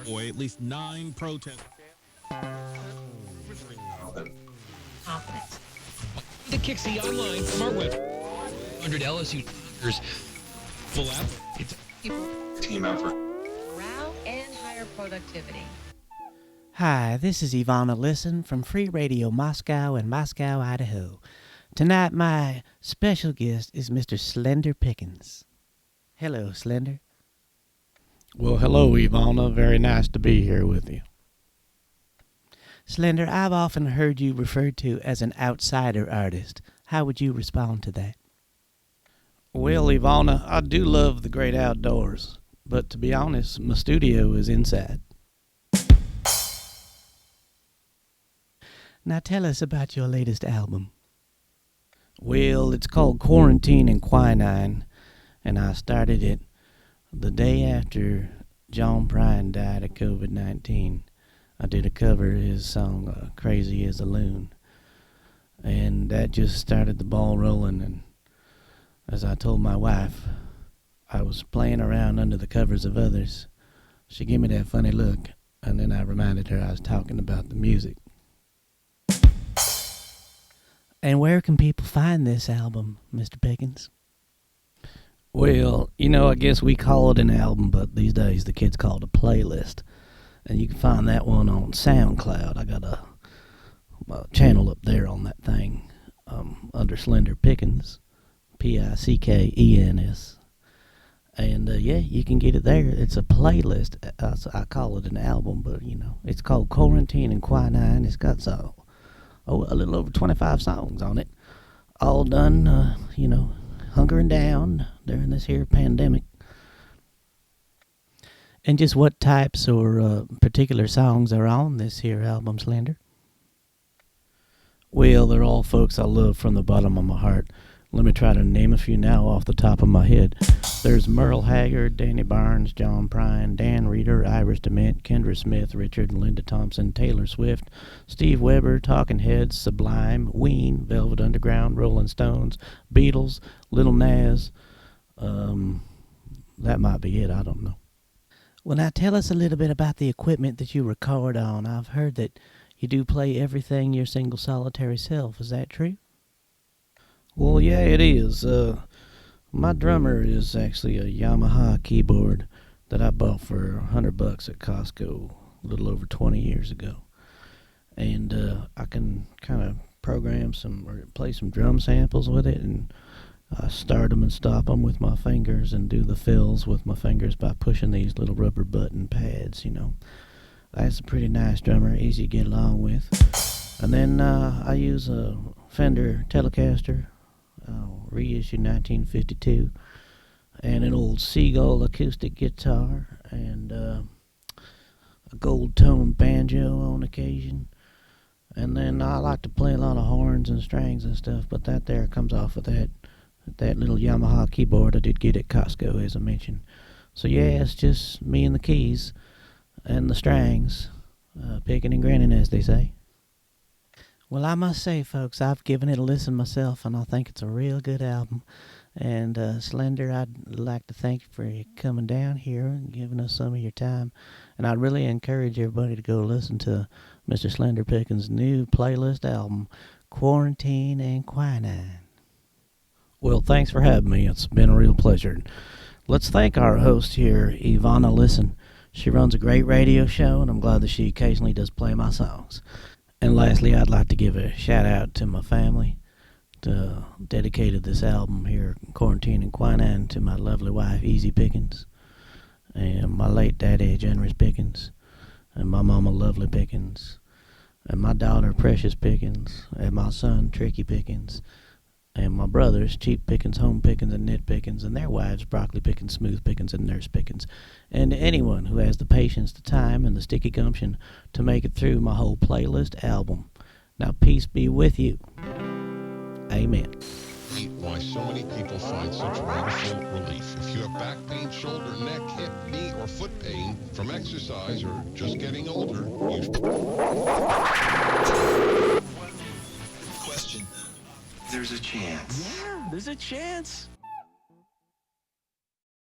Boy, at least 9 protests. Confidence. The Kixie online smart web. 100 LSU Full app. It's Team effort. Morale and higher productivity. Hi, this is Ivana Lysten from Free Radio Moscow in Moscow, Idaho. Tonight my special guest is Mr. Slender Pickens. Hello, Slender. Well, hello, Ivana. Very nice to be here with you. Slender, I've often heard you referred to as an outsider artist. How would you respond to that? Well, Ivana, I do love the great outdoors, but to be honest, my studio is inside. Now tell us about your latest album. Well, it's called Quarantine and Quinine, and I started it the day after John Prine died of COVID-19. I did a cover of his song, Crazy as a Loon, and that just started the ball rolling. And as I told my wife, I was playing around under the covers of others. She gave me that funny look, and then I reminded her I was talking about the music. And where can people find this album, Mr. Pickens? Well, I guess we call it an album, but these days the kids call it a playlist. And you can find that one on SoundCloud. I got a channel up there on that thing under Slender Pickens, Pickens. And yeah, you can get it there. It's a playlist. I call it an album, but it's called Quarantine and Quinine. It's got a little over 25 songs on it, all done, hunkering down during this here pandemic. And just what types or particular songs are on this here album, Slender? Well, they're all folks I love from the bottom of my heart. Let me try to name a few now off the top of my head. There's Merle Haggard, Danny Barnes, John Prine, Dan Reeder, Iris DeMent, Kendra Smith, Richard and Linda Thompson, Taylor Swift, Steve Weber, Talking Heads, Sublime, Ween, Velvet Underground, Rolling Stones, Beatles, Little Nas. That might be it, I don't know. Well, now tell us a little bit about the equipment that you record on. I've heard that you do play everything your single solitary self. Is that true? Well, yeah, it is. My drummer is actually a Yamaha keyboard that I bought for $100 at Costco a little over 20 years ago. And I can kind of program or play some drum samples with it, and I start them and stop them with my fingers and do the fills with my fingers by pushing these little rubber button pads, That's a pretty nice drummer, easy to get along with. And then I use a Fender Telecaster, reissue 1952, and an old Seagull acoustic guitar, and a gold tone banjo on occasion. And then I like to play a lot of horns and strings and stuff, but that there comes off of that little Yamaha keyboard I did get at Costco, as I mentioned. So yeah, it's just me and the keys and the strings, picking and grinning, as they say. Well, I must say, folks, I've given it a listen myself, and I think it's a real good album. And Slender, I'd like to thank you for coming down here and giving us some of your time. And I'd really encourage everybody to go listen to Mr. Slender Pickens' new playlist album, Quarantine and Quinine. Well, thanks for having me. It's been a real pleasure. Let's thank our host here, Ivana Lysten. She runs a great radio show, and I'm glad that she occasionally does play my songs. And lastly, I'd like to give a shout out to my family. Dedicated this album here, Quarantine and Quinine, to my lovely wife, Easy Pickens, and my late daddy, Generous Pickens, and my mama, Lovely Pickens, and my daughter, Precious Pickens, and my son, Tricky Pickens, and my brothers, Cheap Pickens, Home Pickens, and Ned Pickens, and their wives, Broccoli Pickens, Smooth Pickens, and Nurse Pickens, and to anyone who has the patience, the time, and the sticky gumption to make it through my whole playlist album. Now, peace be with you. Amen. Why so many people find such wonderful relief. If you have back pain, shoulder, neck, hip, knee, or foot pain from exercise or just getting older, Question. There's a chance. Yeah, there's a chance.